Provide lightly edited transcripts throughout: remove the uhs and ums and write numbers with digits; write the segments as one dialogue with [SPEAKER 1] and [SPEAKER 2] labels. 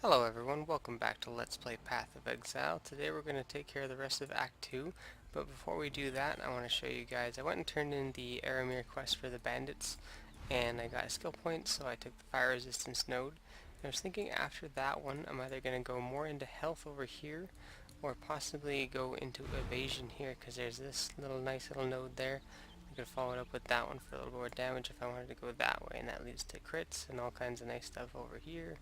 [SPEAKER 1] Hello everyone, welcome back to Let's Play Path of Exile. Today we're going to take care of the rest of Act 2, but before we do that I want to show you guys, I went and turned in the Aramir quest for the bandits, and I got a skill point, so I took the fire resistance node. And I was thinking after that one, I'm either going to go more into health over here, or possibly go into evasion here, because there's this nice little node there. I could follow it up with that one for a little more damage if I wanted to go that way, and that leads to crits and all kinds of nice stuff over here.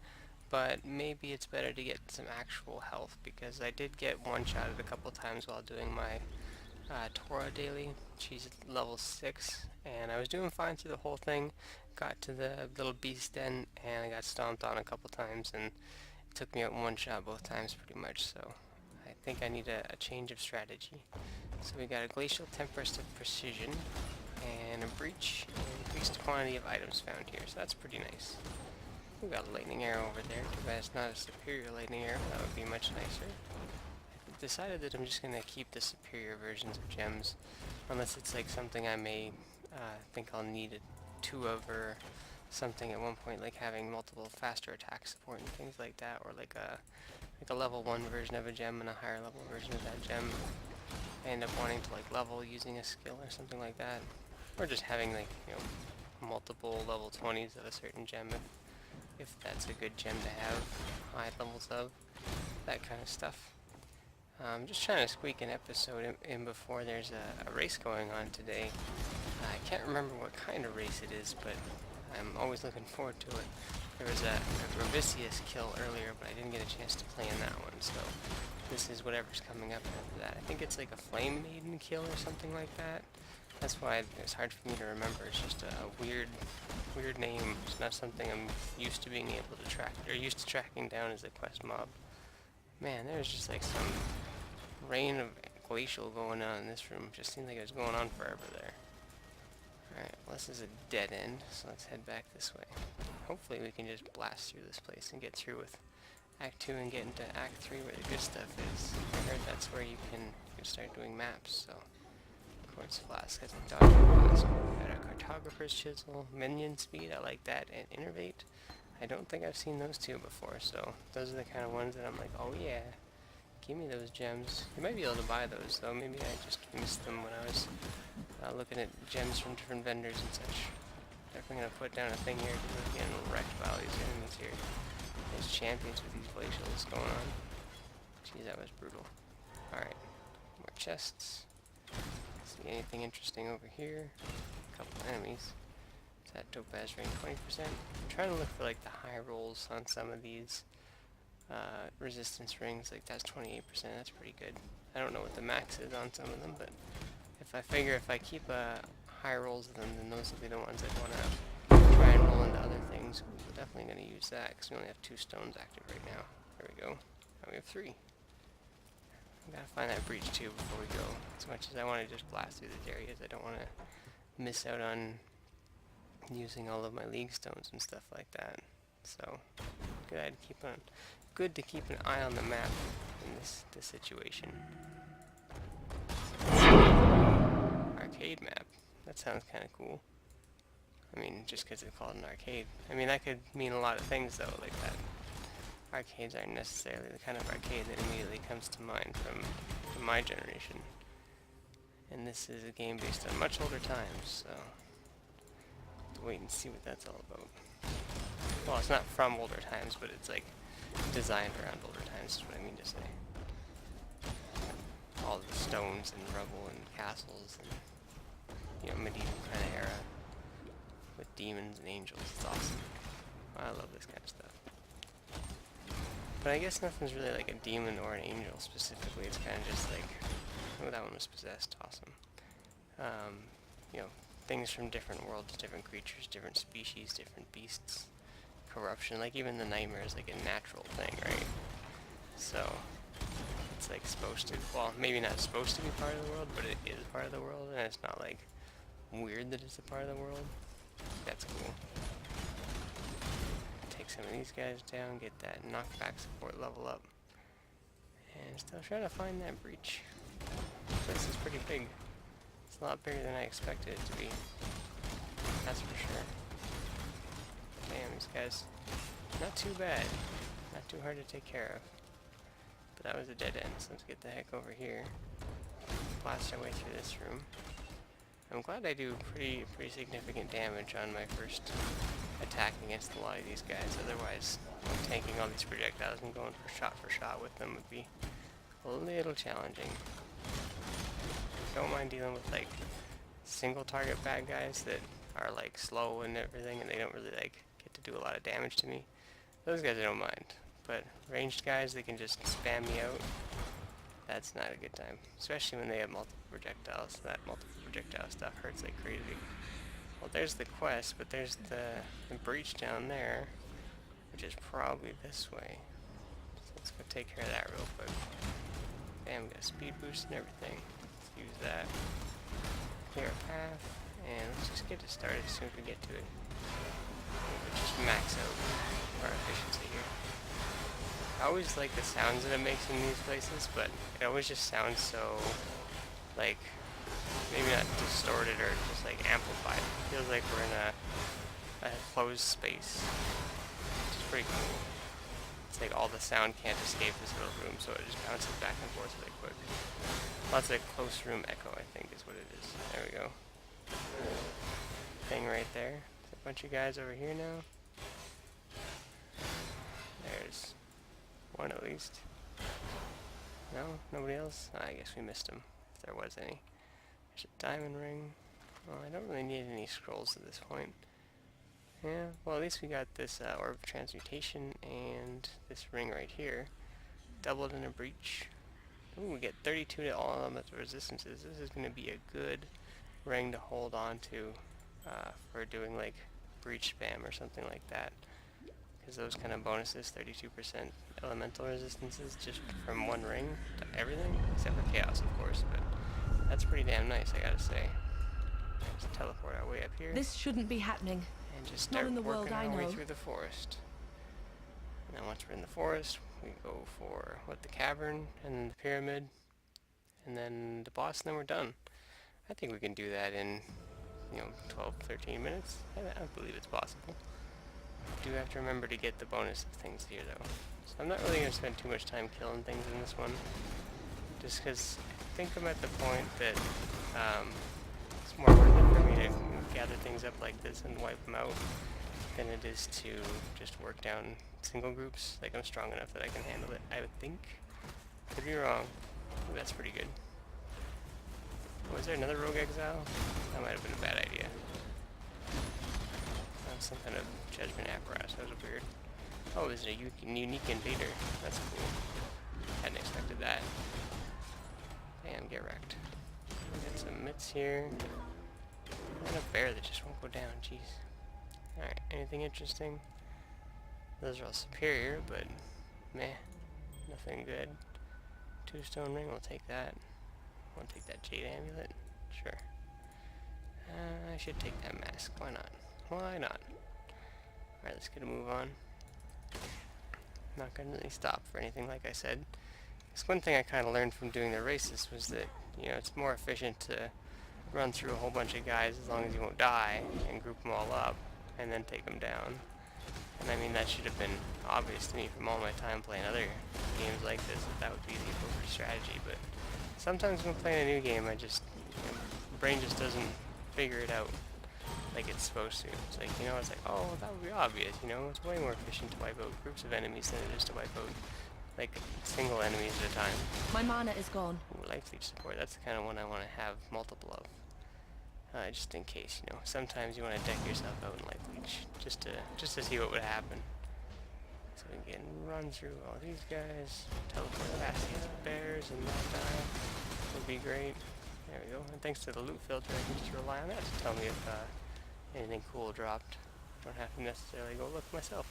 [SPEAKER 1] But maybe it's better to get some actual health, because I did get one-shotted a couple times while doing my Torah daily. She's level 6, and I was doing fine through the whole thing. Got to the little beast den, and I got stomped on a couple times, and it took me out in one shot both times pretty much, so I think I need a change of strategy. So we got a Glacial Tempest of Precision, and a Breach, and increased quantity of items found here, so that's pretty nice. We got a lightning arrow over there, too bad it's not a superior lightning arrow, that would be much nicer. I've decided that I'm just going to keep the superior versions of gems, unless it's like something I may think I'll need two of, or something at one point, like having multiple faster attack support and things like that, or like a level 1 version of a gem and a higher level version of that gem. I end up wanting to like level using a skill or something like that, or just having like, you know, multiple level 20s of a certain gem if that's a good gem to have high levels of, that kind of stuff. I'm just trying to squeak an episode in before there's a race going on today. I can't remember what kind of race it is, but I'm always looking forward to it. There was a Revicious kill earlier, but I didn't get a chance to play in that one, so this is whatever's coming up after that. I think it's like a Flame Maiden kill or something like that. That's why it's hard for me to remember. It's just a weird name. It's not something I'm used to being able to track, or used to tracking down as a quest mob. Man, there's just like some rain of glacial going on in this room. Just seemed like it was going on forever there. Alright, well, this is a dead end, so let's head back this way. Hopefully we can just blast through this place and get through with Act 2 and get into Act 3 where the good stuff is. I heard that's where you can start doing maps, so... Quartz flask, that's a dodge flask. Got a cartographer's chisel, minion speed, I like that, and innervate. I don't think I've seen those two before, so those are the kind of ones that I'm like, oh yeah, give me those gems. You might be able to buy those though, maybe I just missed them when I was looking at gems from different vendors and such. Definitely gonna put down a thing here because we're getting wrecked by all these enemies here. There's champions with these glacials going on. Jeez, that was brutal. Alright, more chests. See anything interesting over here? A couple enemies. Is that topaz range 20%? I'm trying to look for like the high rolls on some of these resistance rings. Like that's 28%. That's pretty good. I don't know what the max is on some of them, but if I figure if I keep high rolls of them, then those will be the ones I want to try and roll into other things. We're definitely going to use that because we only have 2 stones active right now. There we go. Now we have 3. I gotta find that breach too before we go. As much as I want to just blast through these areas, I don't want to miss out on using all of my league stones and stuff like that. So good to keep an eye on the map in this situation. Arcade map. That sounds kind of cool. I mean, just because it's called an arcade. I mean, that could mean a lot of things though, like that. Arcades aren't necessarily the kind of arcade that immediately comes to mind from my generation. And this is a game based on much older times, so have to wait and see what that's all about. Well, it's not from older times, but it's like designed around older times is what I mean to say. All the stones and rubble and castles and, you know, medieval kind of era with demons and angels. It's awesome. I love this kind of stuff. But I guess nothing's really like a demon or an angel specifically. It's kind of just like, oh, that one was possessed. Awesome. You know, things from different worlds, different creatures, different species, different beasts. Corruption, like even the nightmare is like a natural thing, right? So, it's like supposed to, well, maybe not supposed to be part of the world, but it is part of the world, and it's not like weird that it's a part of the world. That's cool. Take some of these guys down, get that knockback support level up. And still trying to find that breach. This is pretty big. It's a lot bigger than I expected it to be. That's for sure. Damn, these guys. Not too bad. Not too hard to take care of. But that was a dead end, so let's get the heck over here. Blast our way through this room. I'm glad I do pretty significant damage on my first attack against a lot of these guys. Otherwise, tanking all these projectiles and going for shot with them would be a little challenging. Don't mind dealing with like single target bad guys that are like slow and everything, and they don't really like get to do a lot of damage to me. Those guys I don't mind, but ranged guys, they can just spam me out. That's not a good time, especially when they have multiple projectiles. That multiple projectile stuff hurts like crazy. Well, there's the quest, but there's the breach down there, which is probably this way. So let's go take care of that real quick. Bam, got a speed boost and everything. Let's use that. Clear a path, and let's just get it started as soon as we get to it. We'll just max out our efficiency here. I always like the sounds that it makes in these places, but it always just sounds so, like, maybe not distorted or just like amplified. It feels like we're in a closed space, which is pretty cool. It's like all the sound can't escape this little room, so it just bounces back and forth really quick. Lots of close room echo, I think, is what it is. There we go. Thing right there. There's a bunch of guys over here now. There's one at least. No? Nobody else? I guess we missed him, if there was any. There's a diamond ring. Well, I don't really need any scrolls at this point. Yeah, well, at least we got this orb of transmutation and this ring right here. Doubled in a breach. Ooh, we get 32 to all elemental resistances. This is going to be a good ring to hold on to for doing like breach spam or something like that. Because those kind of bonuses, 32% elemental resistances just from one ring to everything, except for chaos, of course, but that's pretty damn nice, I gotta say. Just teleport our way up here.
[SPEAKER 2] This shouldn't be happening.
[SPEAKER 1] And just start working our way through the forest. And then once we're in the forest, we go for, the cavern, and then the pyramid, and then the boss, and then we're done. I think we can do that in, 12, 13 minutes. I believe it's possible. Do have to remember to get the bonus of things here, though. So I'm not really going to spend too much time killing things in this one. Just because I think I'm at the point that it's more worth it for me to gather things up like this and wipe them out than it is to just work down single groups. Like, I'm strong enough that I can handle it, I would think. Could be wrong. Ooh, that's pretty good. Was there another rogue exile? That might have been a bad idea. Some kind of judgment apparatus. That was weird. Oh, there's a unique invader. That's cool. Hadn't expected that. Damn, get wrecked. Get some mitts here. And a bear that just won't go down. Jeez. Alright, anything interesting? Those are all superior, but meh. Nothing good. 2-stone ring, we'll take that. Want to take that jade amulet? Sure. I should take that mask. Why not? Why not? Alright, let's get a move on. Not gonna really stop for anything, like I said. Because one thing I kind of learned from doing the races was that, it's more efficient to run through a whole bunch of guys as long as you won't die, and group them all up, and then take them down. And I mean, that should have been obvious to me from all my time playing other games like this, that would be the appropriate strategy, but sometimes when playing a new game, I just, the brain just doesn't figure it out like it's supposed to. It's like, it's like, oh, that would be obvious, it's way more efficient to wipe out groups of enemies than it is to wipe out, like, single enemies at a time.
[SPEAKER 2] My mana is gone.
[SPEAKER 1] Ooh, life leech support, that's the kind of one I want to have multiple of. Just in case, sometimes you want to deck yourself out in life leech, just to see what would happen. So we can run through all these guys, teleport past these bears and not die, would be great. There we go, and thanks to the loot filter, I can just rely on that to tell me if anything cool dropped. Don't have to necessarily go look myself.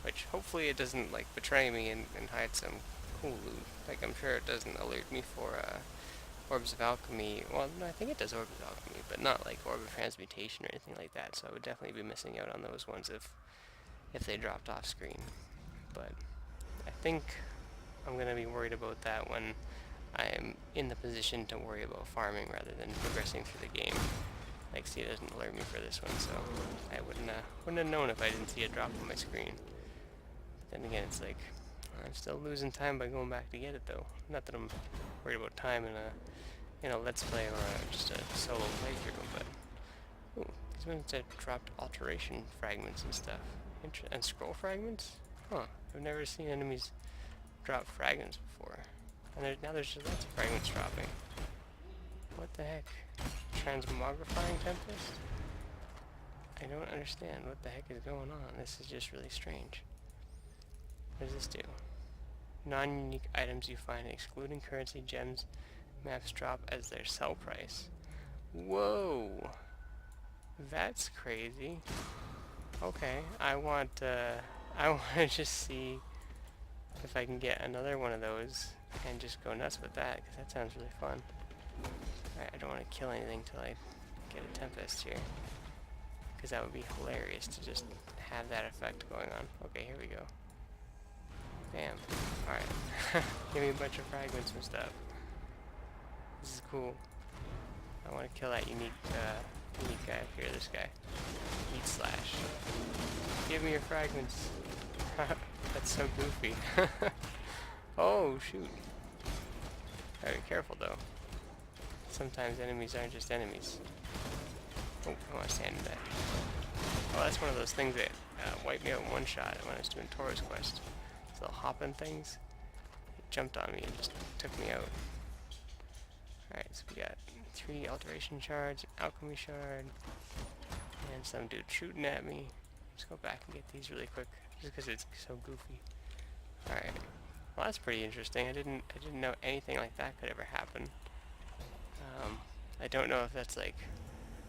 [SPEAKER 1] Which, hopefully it doesn't, like, betray me and hide some cool loot. Like, I'm sure it doesn't alert me for, Orbs of Alchemy. Well, no, I think it does Orbs of Alchemy, but not, like, Orb of Transmutation or anything like that, so I would definitely be missing out on those ones if they dropped off screen. But I think I'm going to be worried about that when I'm in the position to worry about farming rather than progressing through the game. Like, see, it doesn't alert me for this one, so I wouldn't have known if I didn't see it drop on my screen. But Then again, it's like, I'm still losing time by going back to get it though. Not that I'm worried about time in a let's play or just a solo playthrough, but ooh, these ones that dropped alteration fragments and stuff. And scroll fragments? Huh, I've never seen enemies drop fragments before. And now there's just lots of fragments dropping. What the heck? Transmogrifying Tempest? I don't understand what the heck is going on. This is just really strange. What does this do? Non-unique items you find excluding currency, gems, maps drop as their sell price. Whoa! That's crazy. Okay, I want to just see if I can get another one of those and just go nuts with that, because that sounds really fun. Alright, I don't want to kill anything till I get a Tempest here, because that would be hilarious to just have that effect going on. Okay, here we go. Bam. Alright. Give me a bunch of fragments and stuff. This is cool. I want to kill that unique guy up here, this guy. Eat slash. Give me your fragments. That's so goofy. Oh, shoot. Gotta be careful, though. Sometimes enemies aren't just enemies. Oh, I want to stand in that. Oh, that's one of those things that wiped me out in one shot when I was doing Tora's quest. These little hopping things. It jumped on me and just took me out. Alright, so we got 3 alteration shards, an alchemy shard, and some dude shooting at me. Let's go back and get these really quick, just because it's so goofy. Alright, well that's pretty interesting. I didn't know anything like that could ever happen. I don't know if that's like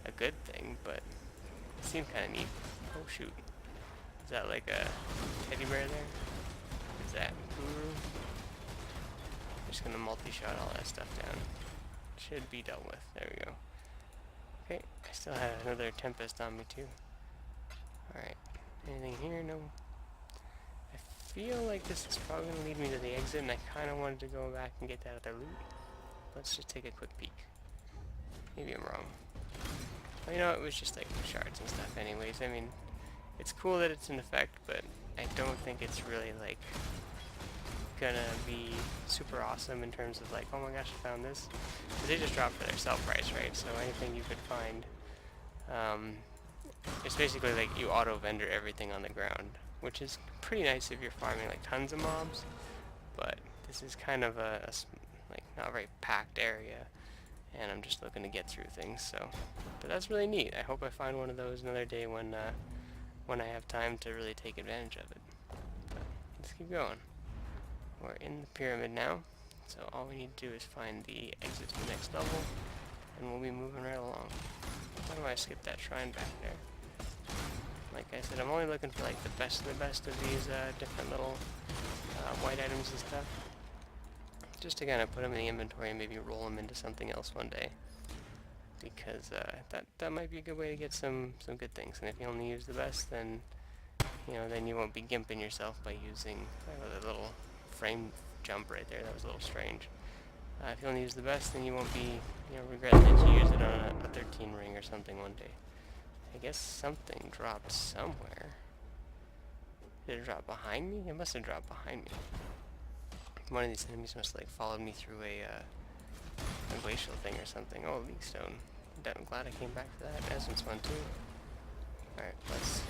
[SPEAKER 1] a good thing, but it seemed kind of neat. Oh shoot, is that like a teddy bear there? Is that Guru? I'm just gonna multi-shot all that stuff down. Should be dealt with. There we go. Okay, I still have another Tempest on me too. Alright, anything here? No. I feel like this is probably going to lead me to the exit, and I kind of wanted to go back and get that other loot. Let's just take a quick peek. Maybe I'm wrong. Well, you know, it was just like shards and stuff anyways. I mean, it's cool that it's an effect, but I don't think it's really like gonna be super awesome in terms of like, oh my gosh, I found this. Because they just drop for their sell price, right? So anything you could find, it's basically like you auto vendor everything on the ground, which is pretty nice if you're farming like tons of mobs. But this is kind of a like not a very packed area, and I'm just looking to get through things. So, but that's really neat. I hope I find one of those another day when I have time to really take advantage of it. But let's keep going. We're in the pyramid now, so all we need to do is find the exit to the next level, and we'll be moving right along. Why do I skip that shrine back there? Like I said, I'm only looking for like the best of these different little white items and stuff, just to kind of put them in the inventory and maybe roll them into something else one day, because that might be a good way to get some good things. And if you only use the best, then then you won't be gimping yourself by using the little frame jump right there. That was a little strange. If you only use the best, then you won't be regretting that you used it on a 13 ring or something one day. I guess something dropped somewhere. Did it drop behind me? It must have dropped behind me. One of these enemies must have like followed me through a glacial thing or something. Oh, leak stone. I'm glad I came back for that. Essence one too. Alright, let's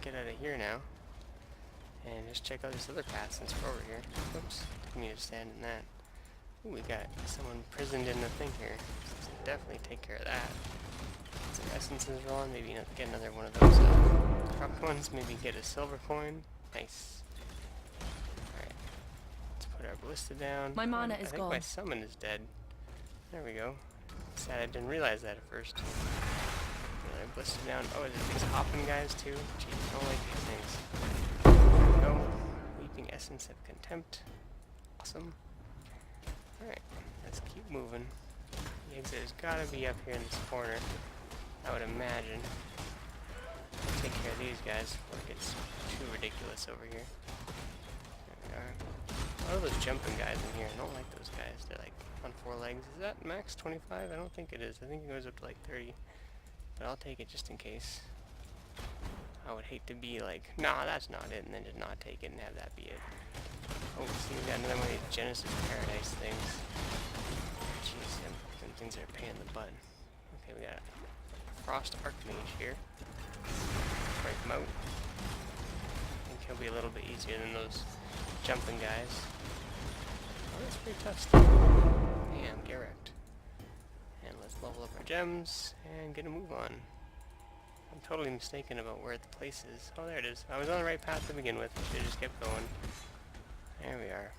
[SPEAKER 1] get out of here now. And just check out this other path since we're over here. Oops, didn't mean to stand in that. Ooh, we got someone prisoned in the thing here. So definitely take care of that. Get some essences rolling, maybe get another one of those cropped ones, maybe get a silver coin. Nice. Alright, let's put our ballista down.
[SPEAKER 2] My mana
[SPEAKER 1] I
[SPEAKER 2] is
[SPEAKER 1] think
[SPEAKER 2] gone.
[SPEAKER 1] my summon is dead. There we go. Sad I didn't realize that at first. Another ballista down. Oh, is it these hopping guys too? Jeez, I don't like these things. There we go. Weeping Essence of Contempt. Awesome. Alright, let's keep moving. The exit has got to be up here in this corner, I would imagine. I'll take care of these guys before it gets too ridiculous over here. There we are. A lot of those jumping guys in here, I don't like those guys. They're like on 4 legs. Is that max 25? I don't think it is. I think it goes up to like 30. But I'll take it just in case. I would hate to be like, nah, that's not it, and then just not take it and have that be it. Oh, see, we got another one of these Genesis Paradise things. Jeez, them things are a pain in the butt. Okay, we got a Frost Archmage here. Break him out. I think he'll be a little bit easier than those jumping guys. Oh, that's pretty tough stuff. Damn, get wrecked. And let's level up our gems and get a move on. I'm totally mistaken about where the place is. Oh, there it is. I was on the right path to begin with. I should have just kept going. There we are.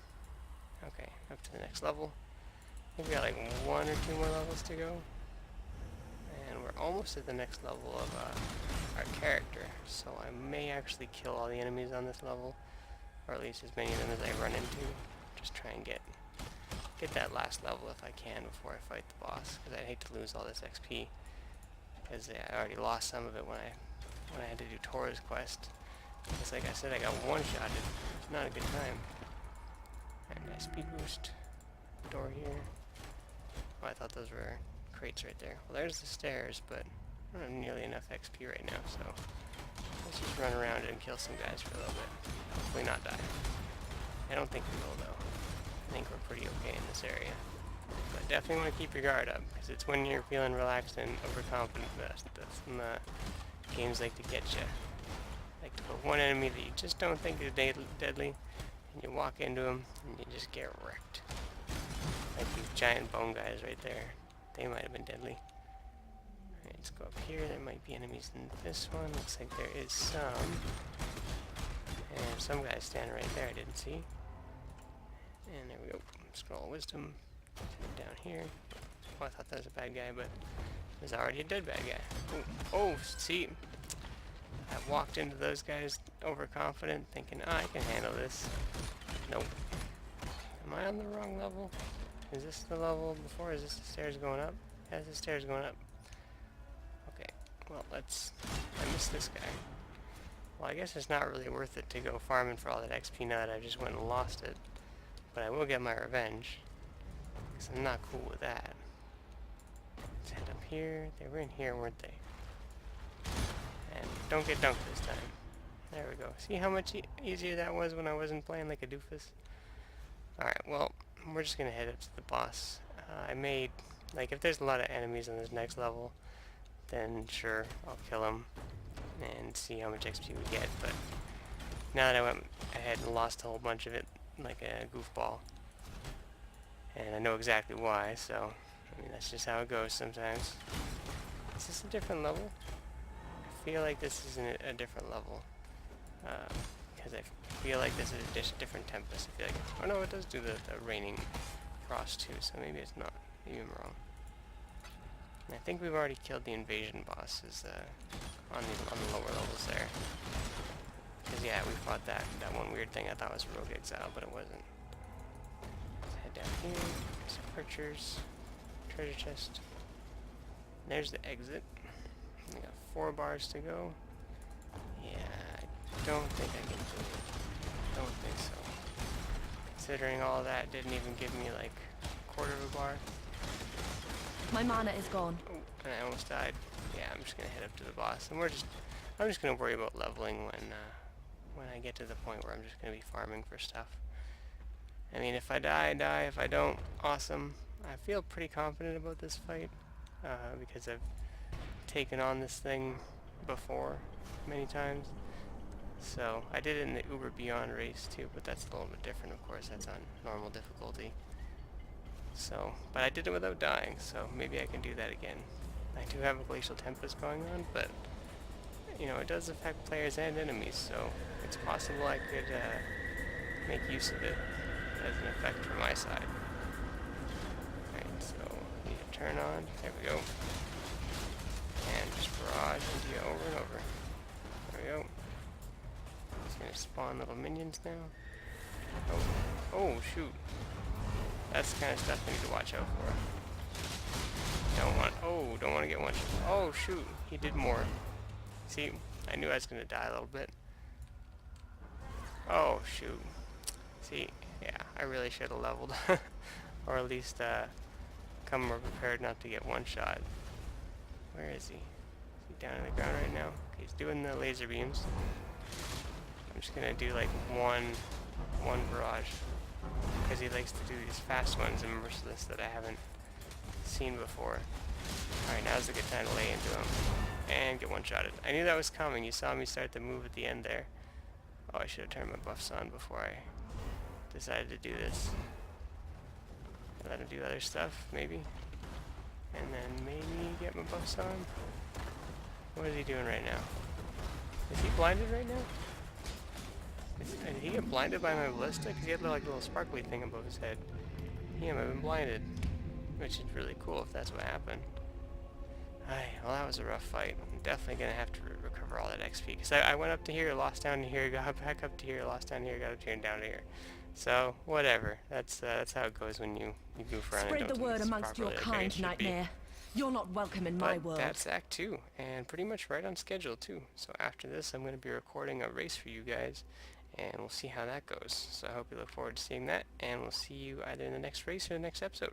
[SPEAKER 1] Okay, up to the next level. I think we got like 1 or 2 more levels to go. And we're almost at the next level of our character. So I may actually kill all the enemies on this level. Or at least as many of them as I run into. Just try and get that last level if I can before I fight the boss. Because I'd hate to lose all this XP. Because I already lost some of it when I had to do Tora's quest. Because like I said, I got one-shotted. It's not a good time. And nice speed boost. Door here. Oh, I thought those were crates right there. Well, there's the stairs, but I don't have nearly enough XP right now, so let's just run around and kill some guys for a little bit. Hopefully not die. I don't think we will, though. I think we're pretty okay in this area. But definitely want to keep your guard up, because it's when you're feeling relaxed and overconfident that's when the games like to get you. Like to put one enemy that you just don't think is deadly, and you walk into them, and you just get wrecked. Like these giant bone guys right there. They might have been deadly. Alright, let's go up here. There might be enemies in this one. Looks like there is some. And some guys standing right there I didn't see. And there we go. Scroll of Wisdom. Down here. Oh, I thought that was a bad guy, but there's already a dead bad guy. Oh, see? I walked into those guys overconfident, thinking, I can handle this. Nope. Am I on the wrong level? Is this the level before? Is this the stairs going up? Yeah, this is the stairs going up. Okay, well, I missed this guy. Well, I guess it's not really worth it to go farming for all that XP now that I just went and lost it. But I will get my revenge. Because I'm not cool with that. Let's head up here. They were in here, weren't they? And don't get dunked this time. There we go. See how much easier that was when I wasn't playing like a doofus? Alright, well, we're just going to head up to the boss. I made, like, if there's a lot of enemies on this next level, then sure, I'll kill them and see how much XP we get. But now that I went ahead and lost a whole bunch of it, like a goofball, and I know exactly why, so, I mean, that's just how it goes sometimes. Is this a different level? I feel like this is a different level. Because I feel like this is a different Tempest. I feel like, oh no, it does do the raining frost too, so maybe it's not. Maybe I'm wrong. And I think we've already killed the invasion bosses on the lower levels there. Because yeah, we fought that one weird thing I thought was a rogue exile, but it wasn't. Let's head down here. Some archers. Treasure chest. And there's the exit. We got 4 bars to go. Yeah, I don't think I can do it. Don't think so. Considering all that didn't even give me like a quarter of a bar.
[SPEAKER 2] My mana is gone.
[SPEAKER 1] Oh, and I almost died. Yeah, I'm just gonna head up to the boss, and I'm just gonna worry about leveling when I get to the point where I'm just gonna be farming for stuff. I mean, if I die, I die. If I don't, awesome. I feel pretty confident about this fight because I've taken on this thing before many times. So I did it in the Uber Beyond race too, but that's a little bit different, of course. That's on normal difficulty. So, but I did it without dying, so maybe I can do that again. I do have a Glacial Tempest going on, but you know, it does affect players and enemies, so it's possible I could make use of it as an effect from my side. Alright, so need to turn on. There we go. And just barrage into you over and over. There we go. It's gonna spawn little minions now. Oh shoot. That's the kind of stuff I need to watch out for. Don't want to get one. Oh shoot, he did more. See, I knew I was gonna die a little bit. Oh shoot. See, yeah, I really should have leveled. Or at least come more prepared not to get one shot. Where is he? Is he down on the ground right now? he's doing the laser beams. I'm just gonna do like one barrage because he likes to do these fast ones in Merciless that I haven't seen before. Alright, now's a good time to lay into him and get one-shotted. I knew that was coming. You saw me start to move at the end there. Oh, I should have turned my buffs on before I decided to do this. Let him do other stuff, maybe. And then maybe get my buffs on. What is he doing right now? Is he blinded right now? Did he get blinded by my ballista? Because he had like a little sparkly thing above his head. He might have been blinded. Which is really cool if that's what happened. Well, that was a rough fight. I'm definitely going to have to recover all that XP. Because I went up to here, lost down to here, got back up to here, lost down to here, got up to here, and down to here. So, whatever. That's how it goes when you goof around and
[SPEAKER 2] Spread
[SPEAKER 1] don't
[SPEAKER 2] the word
[SPEAKER 1] do this
[SPEAKER 2] amongst your
[SPEAKER 1] properly like
[SPEAKER 2] kind,
[SPEAKER 1] it should be.
[SPEAKER 2] Nightmare. You're not welcome in my world.
[SPEAKER 1] That's Act 2, and pretty much right on schedule too. So after this, I'm going to be recording a race for you guys, and we'll see how that goes. So I hope you look forward to seeing that, and we'll see you either in the next race or the next episode.